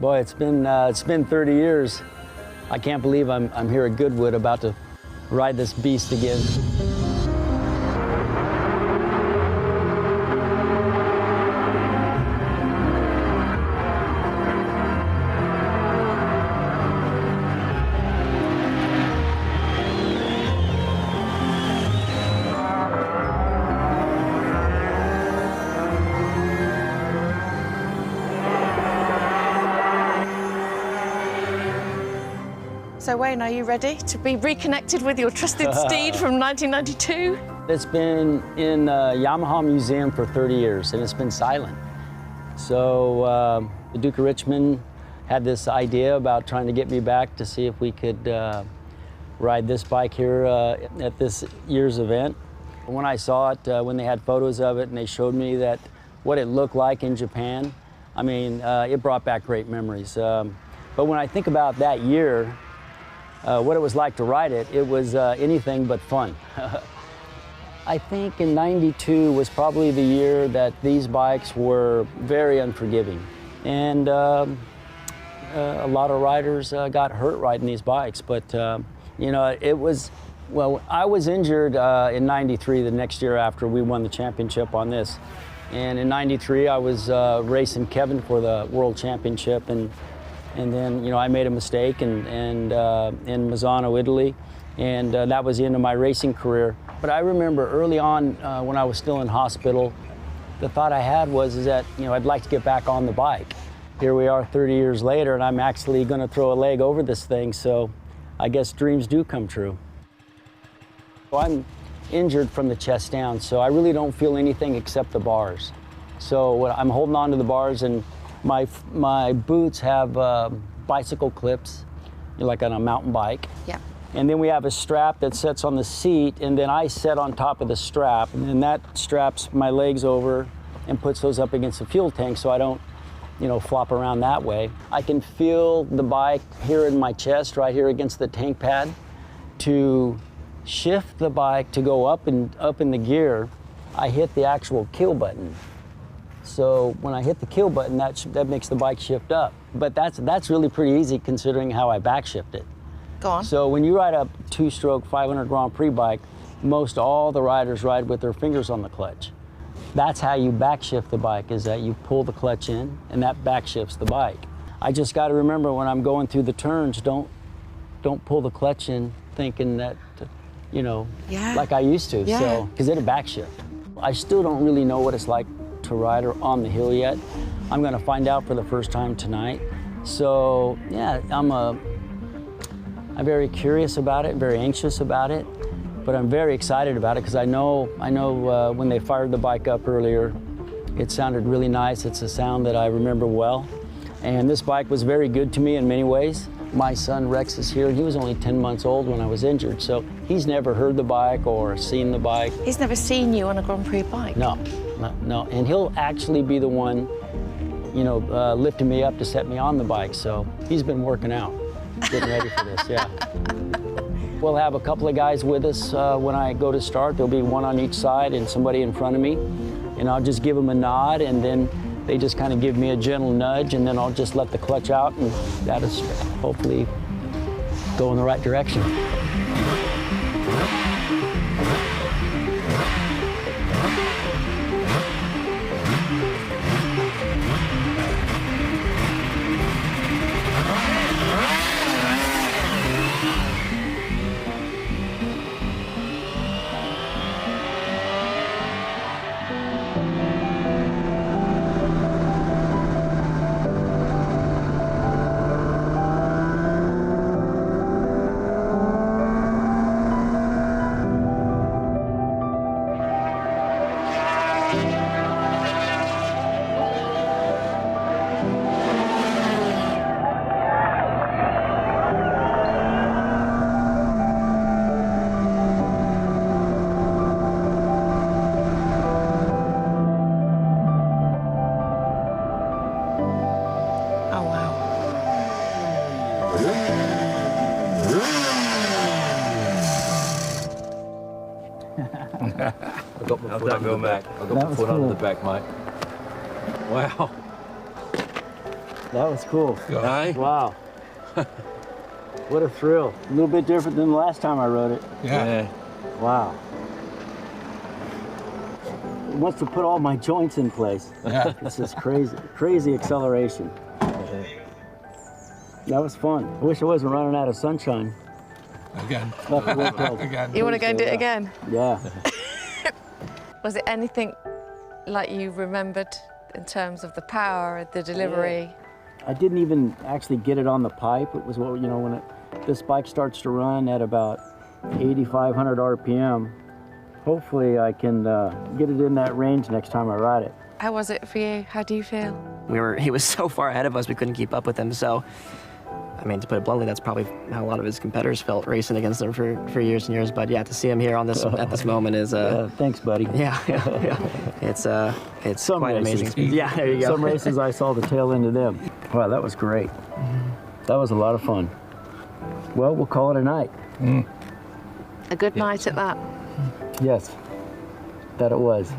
Boy, it's been 30 years. I can't believe I'm here at Goodwood about to ride this beast again. So Wayne, are you ready to be reconnected with your trusted steed from 1992? It's been in Yamaha Museum for 30 years, and it's been silent. So the Duke of Richmond had this idea about trying to get me back to see if we could ride this bike here at this year's event. When I saw it, when they had photos of it and they showed me that what it looked like in Japan, I mean, it brought back great memories. But when I think about that year, what it was like to ride it, it was anything but fun. I think in '92 was probably the year that these bikes were very unforgiving. And a lot of riders got hurt riding these bikes. But, you know, it was, well, I was injured in '93, the next year after we won the championship on this. And in '93, I was racing Kevin for the World Championship. And then, you know, I made a mistake in Mazzano, Italy, and that was the end of my racing career. But I remember early on when I was still in hospital, the thought I had was that, you know, I'd like to get back on the bike. Here we are 30 years later, and I'm actually going to throw a leg over this thing, so I guess dreams do come true. Well, I'm injured from the chest down, so I really don't feel anything except the bars. So I'm holding on to the bars, and my boots have bicycle clips, like on a mountain bike. Yeah. And then we have a strap that sits on the seat, and then I sit on top of the strap, and then that straps my legs over and puts those up against the fuel tank so I don't, you know, flop around that way. I can feel the bike here in my chest, right here against the tank pad. To shift the bike to go up in the gear, I hit the actual kill button. So when I hit the kill button, that makes the bike shift up. But that's really pretty easy considering how I backshift it. Go on. So when you ride a two-stroke 500 Grand Prix bike, most all the riders ride with their fingers on the clutch. That's how you backshift the bike, is that you pull the clutch in and that backshifts the bike. I just got to remember when I'm going through the turns, don't pull the clutch in thinking that, you know, like I used to. Yeah. So, because it'll backshift. I still don't really know what it's like to ride on the hill yet. I'm going to find out for the first time tonight. So yeah, I'm very curious about it, very anxious about it, but I'm very excited about it because I know when they fired the bike up earlier, it sounded really nice. It's a sound that I remember well. And this bike was very good to me in many ways. My son Rex is here, and he was only 10 months old when I was injured, so he's never heard the bike or seen the bike. He's never seen you on a Grand Prix bike? No. And he'll actually be the one, you know, lifting me up to set me on the bike, so he's been working out, getting ready for this, yeah. We'll have a couple of guys with us when I go to start. There'll be one on each side and somebody in front of me, and I'll just give them a nod, and then they just kind of give me a gentle nudge, and then I'll just let the clutch out, and that'll hopefully go in the right direction. I got my foot under the back. I got my foot under the back, mate. Wow. That was cool. Aye. Wow. What a thrill. A little bit different than the last time I rode it. Yeah. Wow. It wants to put all my joints in place. Yeah. This is crazy. Crazy acceleration. That was fun. I wish I wasn't running out of sunshine. Again. Left the road cold. Again. You want to go and do it again? Yeah. Was it anything like you remembered in terms of the power, the delivery? I didn't even actually get it on the pipe. It was what, you know, when this bike starts to run at about 8,500 RPM, hopefully I can get it in that range next time I ride it. How was it for you? How do you feel? He was so far ahead of us, we couldn't keep up with him. So, I mean, to put it bluntly, that's probably how a lot of his competitors felt racing against him for years and years. But yeah, to see him here on this at this moment is Thanks, buddy. yeah. It's Some quite races. amazing. Yeah, there you go. Some races I saw the tail end of them. Wow, that was great. That was a lot of fun. Well, we'll call it a night. A good night at that. Yes, that it was.